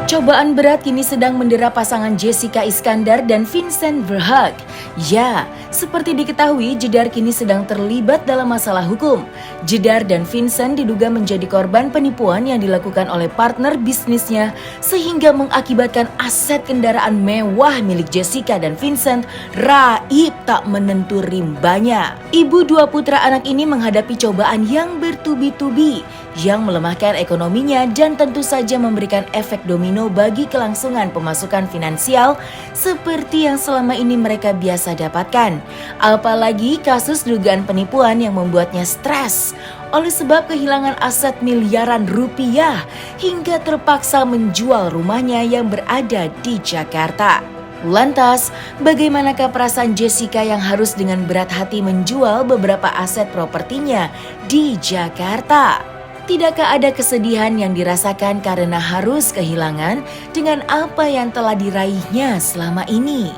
Cobaan berat kini sedang mendera pasangan Jessica Iskandar dan Vincent Verhaeghe. Ya, seperti diketahui, Jedar kini sedang terlibat dalam masalah hukum. Jedar dan Vincent diduga menjadi korban penipuan yang dilakukan oleh partner bisnisnya sehingga mengakibatkan aset kendaraan mewah milik Jessica dan Vincent raib tak menentu rimbanya. Ibu dua putra anak ini menghadapi cobaan yang bertubi-tubi yang melemahkan ekonominya dan tentu saja memberikan efek domino bagi kelangsungan pemasukan finansial seperti yang selama ini mereka biasa dapatkan. Apalagi kasus dugaan penipuan yang membuatnya stres oleh sebab kehilangan aset miliaran rupiah hingga terpaksa menjual rumahnya yang berada di Jakarta. Lantas, bagaimanakah perasaan Jessica yang harus dengan berat hati menjual beberapa aset propertinya di Jakarta? Tidakkah ada kesedihan yang dirasakan karena harus kehilangan dengan apa yang telah diraihnya selama ini?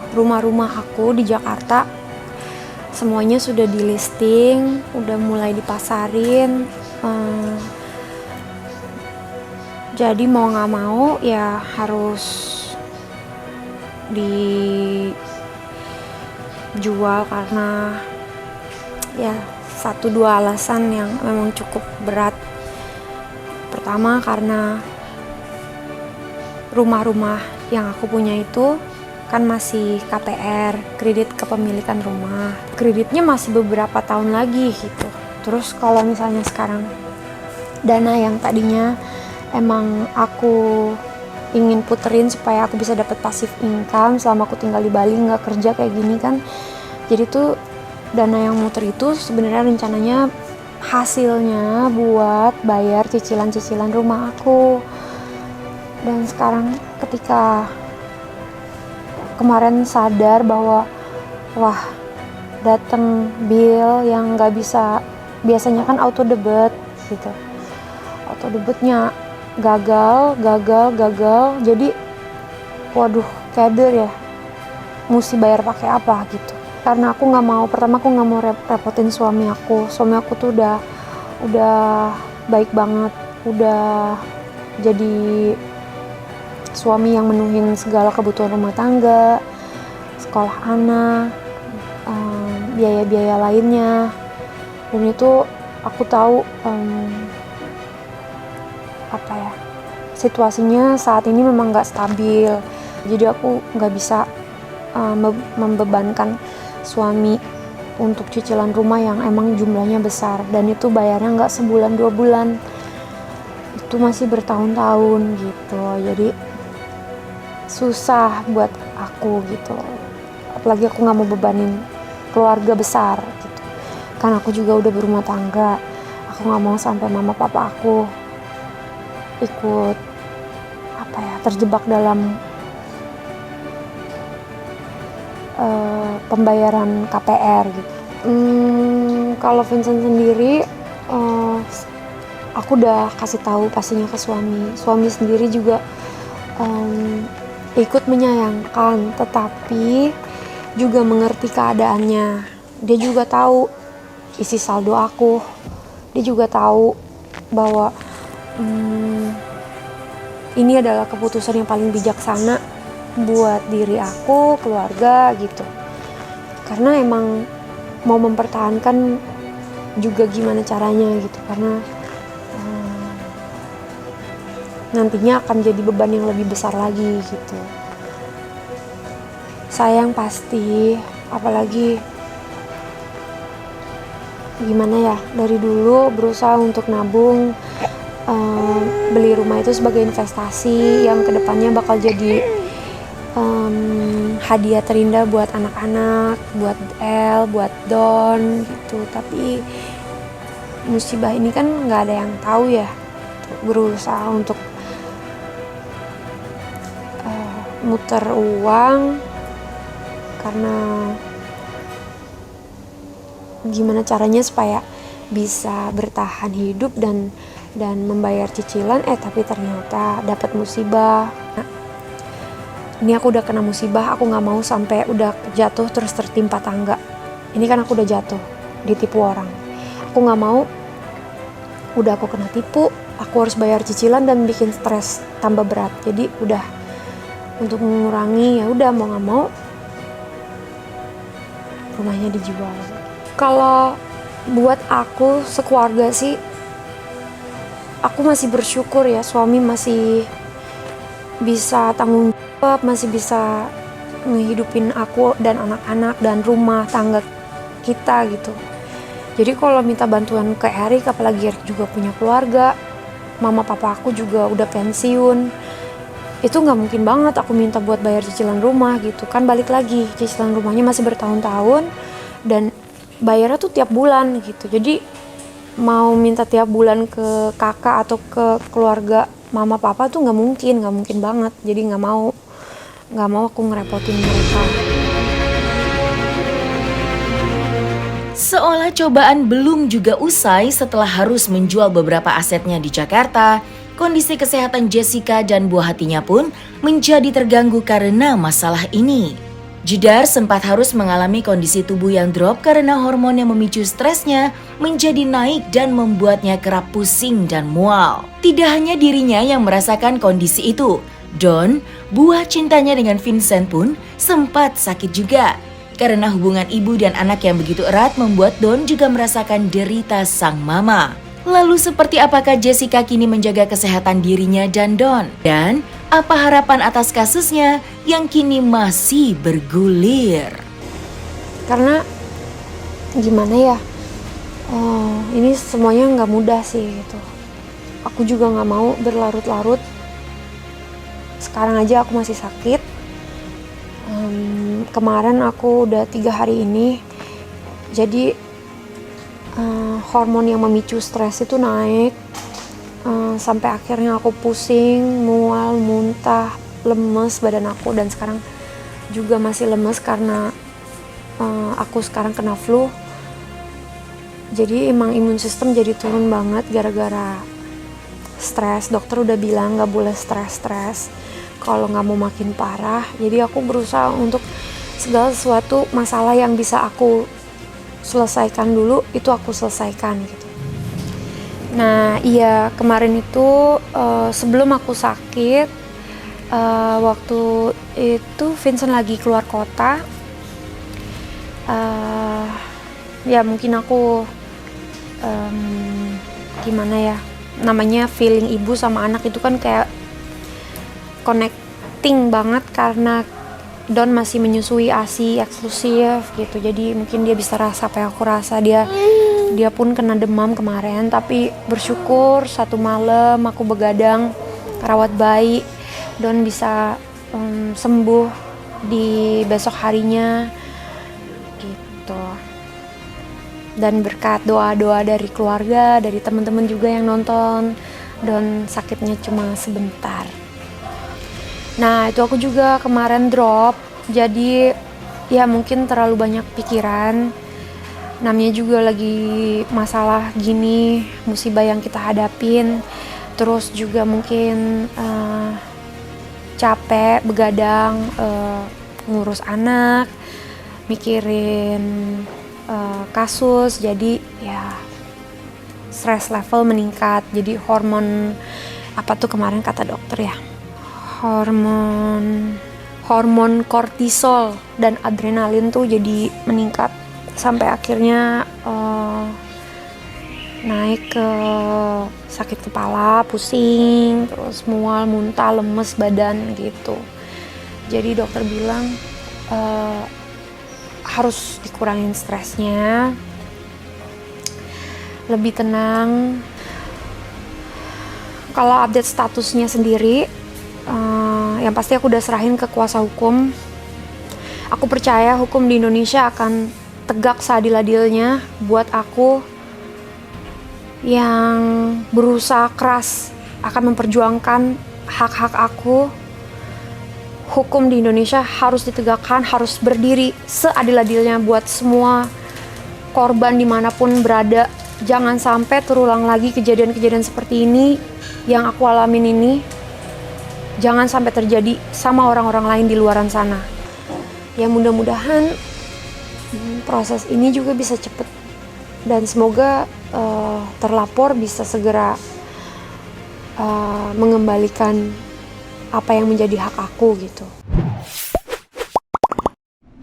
Rumah-rumah aku di Jakarta semuanya sudah di listing, udah mulai dipasarin. Jadi mau gak mau ya harus dijual karena ya 1-2 alasan yang memang cukup berat. Pertama karena rumah-rumah yang aku punya itu kan masih KPR, kredit kepemilikan rumah. Kreditnya masih beberapa tahun lagi gitu. Terus kalau misalnya sekarang dana yang tadinya emang aku ingin puterin supaya aku bisa dapat passive income selama aku tinggal di Bali nggak kerja kayak gini kan. Jadi tuh dana yang muter itu sebenarnya rencananya hasilnya buat bayar cicilan-cicilan rumah aku. Dan sekarang ketika kemarin sadar bahwa wah datang bill yang nggak bisa, biasanya kan auto debit gitu, auto debitnya gagal, jadi waduh keder ya, mesti bayar pakai apa gitu. Karena aku nggak mau, pertama aku nggak mau repotin suami aku tuh udah baik banget, udah jadi suami yang menuhin segala kebutuhan rumah tangga, sekolah anak, biaya-biaya lainnya. Dan itu aku tahu situasinya saat ini memang nggak stabil. Jadi aku nggak bisa membebankan suami untuk cicilan rumah yang emang jumlahnya besar, dan itu bayarnya nggak sebulan 2 bulan, itu masih bertahun-tahun gitu. Jadi susah buat aku gitu, apalagi aku nggak mau bebanin keluarga besar gitu. Kan aku juga udah berumah tangga, aku nggak mau sampai mama papa aku ikut terjebak dalam pembayaran KPR gitu. Kalau Vincent sendiri, aku udah kasih tahu pastinya ke suami. Suami sendiri juga ikut menyayangkan, tetapi juga mengerti keadaannya. Dia juga tahu isi saldo aku. Dia juga tahu bahwa ini adalah keputusan yang paling bijaksana buat diri aku, keluarga gitu. Karena emang mau mempertahankan juga gimana caranya gitu, karena nantinya akan jadi beban yang lebih besar lagi gitu. Sayang pasti, apalagi gimana ya, dari dulu berusaha untuk nabung, beli rumah itu sebagai investasi yang kedepannya bakal jadi hadiah terindah buat anak-anak, buat El, buat Don gitu. Tapi musibah ini kan nggak ada yang tahu ya. Berusaha untuk muter uang karena gimana caranya supaya bisa bertahan hidup dan membayar cicilan, tapi ternyata dapat musibah. Ini aku udah kena musibah, aku nggak mau sampai udah jatuh terus tertimpa tangga. ini kan aku udah jatuh, ditipu orang. Aku nggak mau, udah aku kena tipu, aku harus bayar cicilan dan bikin stres tambah berat. Jadi udah, untuk mengurangi ya udah mau nggak mau rumahnya dijual. Kalau buat aku sekeluarga sih, aku masih bersyukur ya, suami masih bisa tanggung jawab, masih bisa ngehidupin aku dan anak-anak dan rumah tangga kita gitu. Jadi kalau minta bantuan ke Erik, apalagi Erik juga punya keluarga, mama papa aku juga udah pensiun, itu nggak mungkin banget aku minta buat bayar cicilan rumah gitu kan. Balik lagi, cicilan rumahnya masih bertahun-tahun dan bayarnya tuh tiap bulan gitu. Jadi mau minta tiap bulan ke kakak atau ke keluarga mama papa tuh nggak mungkin banget. Jadi nggak mau aku ngerepotin mereka. Seolah cobaan belum juga usai setelah harus menjual beberapa asetnya di Jakarta, kondisi kesehatan Jessica dan buah hatinya pun menjadi terganggu karena masalah ini. Jedar sempat harus mengalami kondisi tubuh yang drop karena hormon yang memicu stresnya menjadi naik dan membuatnya kerap pusing dan mual. Tidak hanya dirinya yang merasakan kondisi itu, Don, buah cintanya dengan Vincent pun sempat sakit juga. Karena hubungan ibu dan anak yang begitu erat membuat Don juga merasakan derita sang mama. Lalu seperti apakah Jessica kini menjaga kesehatan dirinya dan Don? Dan apa harapan atas kasusnya yang kini masih bergulir? Karena gimana ya, ini semuanya nggak mudah sih gitu. Aku juga nggak mau berlarut-larut. Sekarang aja aku masih sakit. Kemarin aku udah 3 hari ini, jadi hormon yang memicu stres itu naik, sampai akhirnya aku pusing, mual, muntah, lemes badan aku, dan sekarang juga masih lemes karena aku sekarang kena flu. Jadi emang imun sistem jadi turun banget gara-gara stres. Dokter udah bilang gak boleh stres-stres kalau nggak mau makin parah. Jadi aku berusaha untuk segala sesuatu masalah yang bisa aku selesaikan dulu, itu aku selesaikan gitu. Nah iya, kemarin itu sebelum aku sakit, waktu itu Vincent lagi keluar kota, ya mungkin aku gimana ya, namanya feeling ibu sama anak itu kan kayak connecting banget karena Don masih menyusui ASI eksklusif gitu. Jadi mungkin dia bisa rasa apa yang aku rasa. Dia pun kena demam kemarin, tapi bersyukur satu malam aku begadang rawat bayi, Don bisa sembuh di besok harinya gitu. Dan berkat doa-doa dari keluarga, dari teman-teman juga yang nonton, Don sakitnya cuma sebentar. Nah itu aku juga kemarin drop, jadi ya mungkin terlalu banyak pikiran. Namanya juga lagi masalah gini, musibah yang kita hadapin. Terus juga mungkin capek, begadang, ngurus anak, mikirin kasus. Jadi ya stress level meningkat. Jadi hormon, apa tuh kemarin kata dokter ya, hormon kortisol dan adrenalin tuh jadi meningkat sampai akhirnya naik ke sakit kepala, pusing, terus mual, muntah, lemes badan gitu. Jadi dokter bilang harus dikurangin stresnya, lebih tenang. Kalau update statusnya sendiri, yang pasti aku udah serahin ke kuasa hukum. Aku percaya hukum di Indonesia akan tegak seadil-adilnya buat aku yang berusaha keras akan memperjuangkan hak-hak aku. Hukum di Indonesia harus ditegakkan, harus berdiri seadil-adilnya buat semua korban dimanapun berada. Jangan sampai terulang lagi kejadian-kejadian seperti ini yang aku alamin ini. Jangan sampai terjadi sama orang-orang lain di luaran sana. Ya mudah-mudahan proses ini juga bisa cepet dan semoga terlapor bisa segera mengembalikan apa yang menjadi hak aku gitu.